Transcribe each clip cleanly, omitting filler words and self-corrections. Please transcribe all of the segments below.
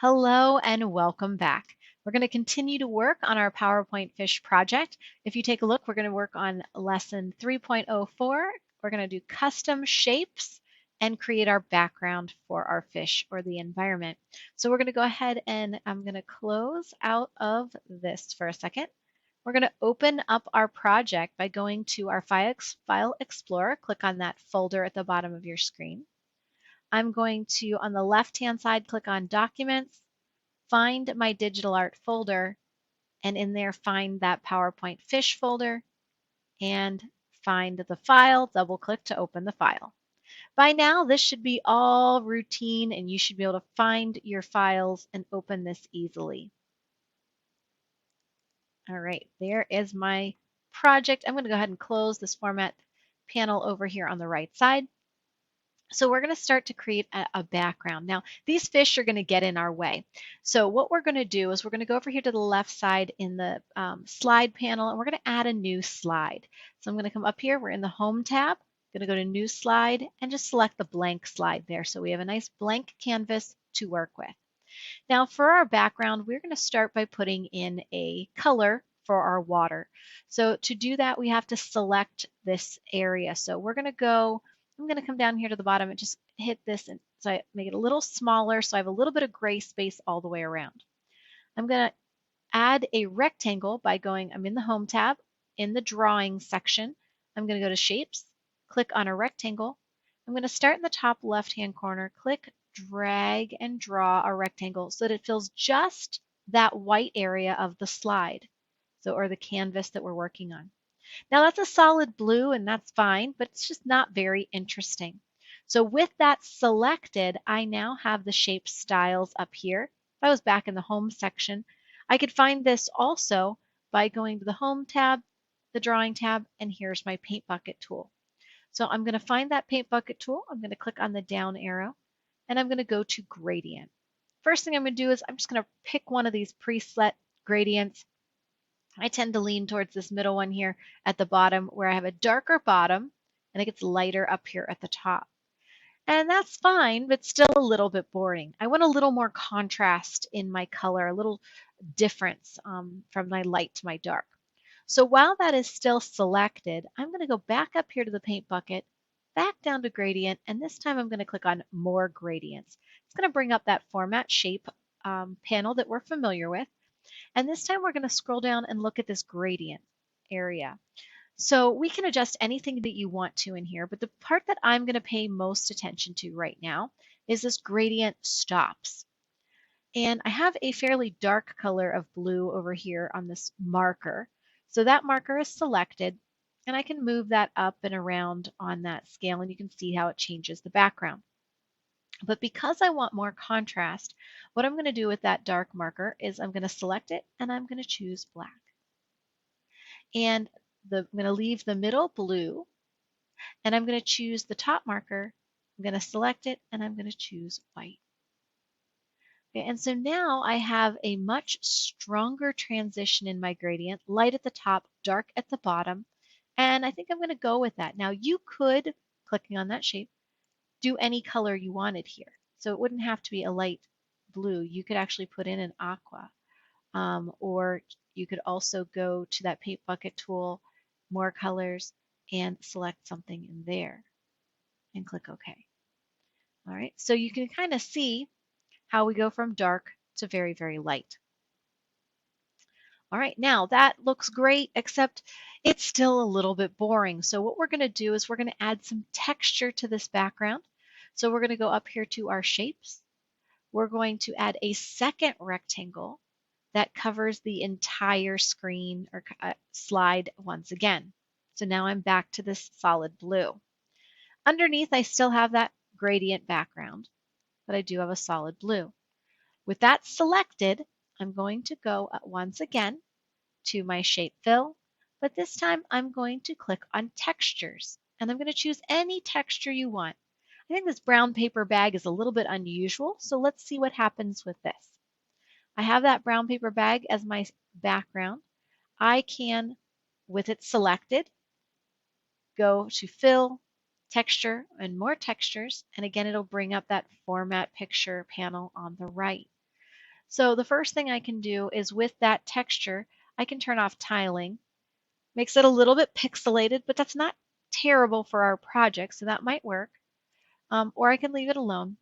Hello and welcome back. We're going to continue to work on our PowerPoint fish project. If you take a look, we're going to work on lesson 3.04. We're going to do custom shapes and create our background for our fish or the environment. So we're going to go ahead and I'm going to close out of this for a second. We're going to open up our project by going to our File Explorer. Click on that folder at the bottom of your screen. I'm going to, on the left-hand side, click on Documents, find my digital art folder, and in there find that PowerPoint fish folder and find the file, double click to open the file. By now, this should be all routine and you should be able to find your files and open this easily. All right, there is my project. I'm going to go ahead and close this format panel over here on the right side. So we're going to start to create a background. Now, these fish are going to get in our way. So what we're going to do is we're going to go over here to the left side in the slide panel, and we're going to add a new slide. So I'm going to come up here. We're in the Home tab. I'm going to go to New Slide and just select the blank slide there. So we have a nice blank canvas to work with. Now, for our background, we're going to start by putting in a color for our water. So to do that, we have to select this area. So we're going to go, I'm going to come down here to the bottom and just hit this, and so I make it a little smaller so I have a little bit of gray space all the way around. I'm going to add a rectangle by going, I'm in the Home tab, in the Drawing section. I'm going to go to Shapes, click on a rectangle. I'm going to start in the top left-hand corner, click, drag, and draw a rectangle so that it fills just that white area of the slide, or the canvas that we're working on. Now that's a solid blue and that's fine, but it's just not very interesting. So with that selected, I now have the shape styles up here. If I was back in the Home section, I could find this also by going to the Home tab, the Drawing tab, and here's my Paint Bucket tool. So I'm going to find that Paint Bucket tool. I'm going to click on the down arrow, and I'm going to go to Gradient. First thing I'm going to do is I'm just going to pick one of these preset gradients. I tend to lean towards this middle one here at the bottom where I have a darker bottom and it gets lighter up here at the top. And that's fine, but still a little bit boring. I want a little more contrast in my color, a little difference from my light to my dark. So while that is still selected, I'm going to go back up here to the paint bucket, back down to gradient, and this time I'm going to click on more gradients. It's going to bring up that format shape panel that we're familiar with. And this time we're going to scroll down and look at this gradient area. So we can adjust anything that you want to in here, but the part that I'm going to pay most attention to right now is this gradient stops. And I have a fairly dark color of blue over here on this marker. So that marker is selected, and I can move that up and around on that scale, and you can see how it changes the background. But because I want more contrast, what I'm going to do with that dark marker is I'm going to select it and I'm going to choose black. And I'm going to leave the middle blue and I'm going to choose the top marker. I'm going to select it and I'm going to choose white. Okay, and so now I have a much stronger transition in my gradient, light at the top, dark at the bottom. And I think I'm going to go with that. Now you could, clicking on that shape, do any color you wanted here. So it wouldn't have to be a light blue. You could actually put in an aqua. Or you could also go to that paint bucket tool, more colors, and select something in there and click OK. All right, so you can kind of see how we go from dark to very, very light. All right, now that looks great, except it's still a little bit boring. So what we're going to do is we're going to add some texture to this background. So we're going to go up here to our shapes. We're going to add a second rectangle that covers the entire screen or slide once again. So now I'm back to this solid blue. Underneath, I still have that gradient background, but I do have a solid blue. With that selected, I'm going to go once again to my shape fill, but this time I'm going to click on textures, and I'm going to choose any texture you want. I think this brown paper bag is a little bit unusual, so let's see what happens with this. I have that brown paper bag as my background. I can, with it selected, go to fill, texture, and more textures, and again it'll bring up that format picture panel on the right. So the first thing I can do is with that texture, I can turn off tiling. Makes it a little bit pixelated, but that's not terrible for our project, so that might work. Or I can leave it alone.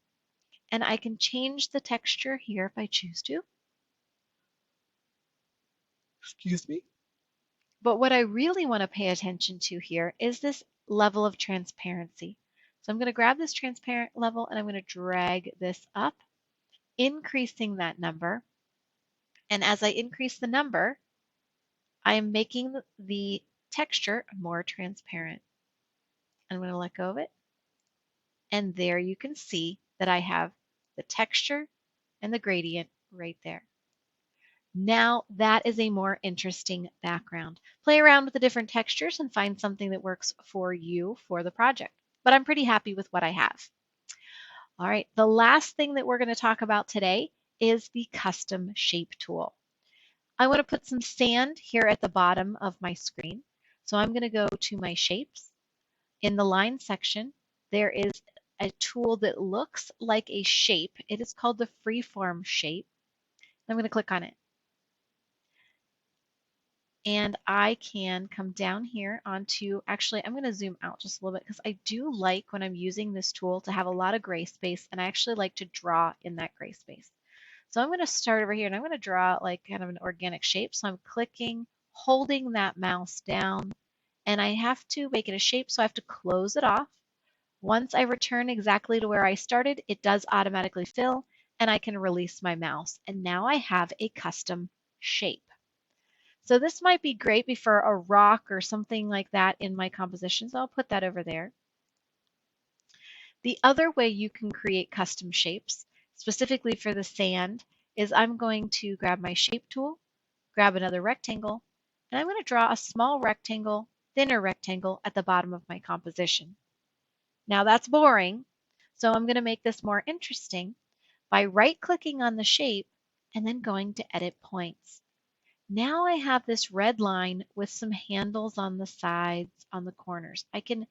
And I can change the texture here if I choose to. Excuse me. But what I really want to pay attention to here is this level of transparency. So I'm going to grab this transparent level and I'm going to drag this up, increasing that number. And as I increase the number, I am making the texture more transparent. I'm going to let go of it. And there you can see that I have the texture and the gradient right there. Now that is a more interesting background. Play around with the different textures and find something that works for you for the project. But I'm pretty happy with what I have. All right, the last thing that we're going to talk about today is the custom shape tool. I want to put some sand here at the bottom of my screen. So I'm going to go to my shapes. In the line section, there is a tool that looks like a shape. It is called the freeform shape. I'm going to click on it. And I can come down here onto, actually, I'm going to zoom out just a little bit because I do like when I'm using this tool to have a lot of gray space, and I actually like to draw in that gray space. So I'm going to start over here and I'm going to draw like kind of an organic shape. So I'm clicking, holding that mouse down, and I have to make it a shape, so I have to close it off. Once I return exactly to where I started, it does automatically fill, and I can release my mouse. And now I have a custom shape. So this might be great for a rock or something like that in my composition, so I'll put that over there. The other way you can create custom shapes, specifically for the sand, is I'm going to grab my shape tool, grab another rectangle, and I'm going to draw a small rectangle, thinner rectangle at the bottom of my composition. Now that's boring, so I'm going to make this more interesting by right-clicking on the shape and then going to Edit Points. Now I have this red line with some handles on the sides, on the corners. I can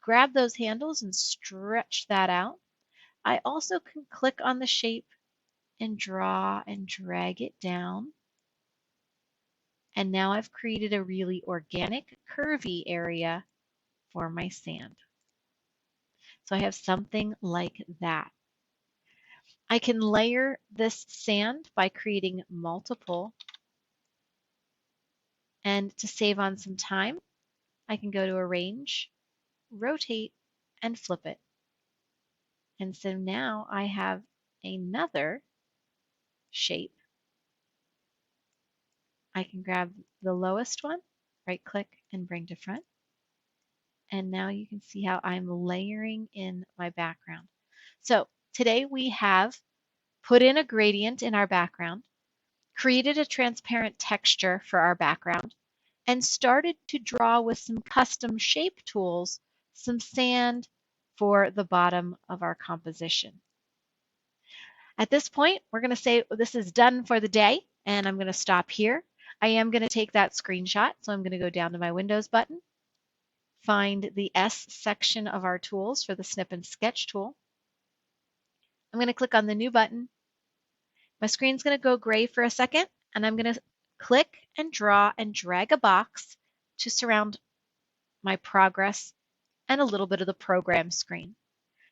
grab those handles and stretch that out. I also can click on the shape and draw and drag it down. And now I've created a really organic, curvy area for my sand. So I have something like that. I can layer this sand by creating multiple. And to save on some time, I can go to Arrange, Rotate, and flip it. And so now I have another shape. I can grab the lowest one, right click and bring to front. And now you can see how I'm layering in my background. So today we have put in a gradient in our background, created a transparent texture for our background, and started to draw with some custom shape tools, some sand for the bottom of our composition. At this point, we're going to say this is done for the day, and I'm going to stop here. I am going to take that screenshot, so I'm going to go down to my Windows button, find the S section of our tools for the Snip and Sketch tool. I'm going to click on the new button. My screen's going to go gray for a second, and I'm going to click and draw and drag a box to surround my progress and a little bit of the program screen.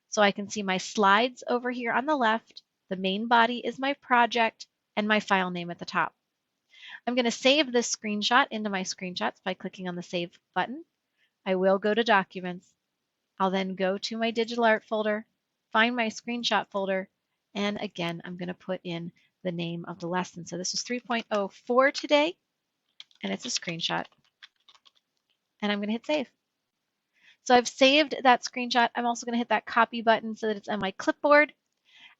So I can see my slides over here on the left, the main body is my project, and my file name at the top. I'm going to save this screenshot into my screenshots by clicking on the Save button. I will go to Documents. I'll then go to my digital art folder, find my screenshot folder, and again, I'm going to put in the name of the lesson. So this is 3.04 today, and it's a screenshot. And I'm going to hit Save. So I've saved that screenshot. I'm also going to hit that copy button so that it's on my clipboard.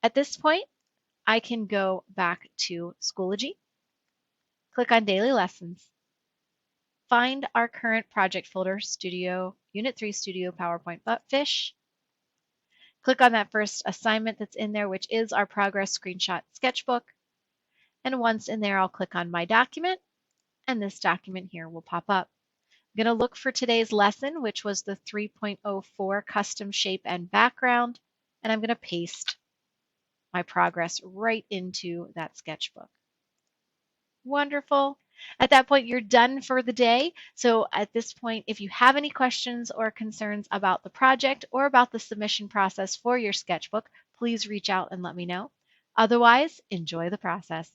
At this point, I can go back to Schoology, click on Daily Lessons, find our current project folder, Studio, Unit 3 Studio PowerPoint Fish. Click on that first assignment that's in there, which is our progress screenshot sketchbook. And once in there, I'll click on My Document, and this document here will pop up. I'm going to look for today's lesson, which was the 3.04 custom shape and background, and I'm going to paste. my progress right into that sketchbook. Wonderful. At that point, you're done for the day. So at this point, if you have any questions or concerns about the project or about the submission process for your sketchbook, please reach out and let me know. Otherwise, enjoy the process.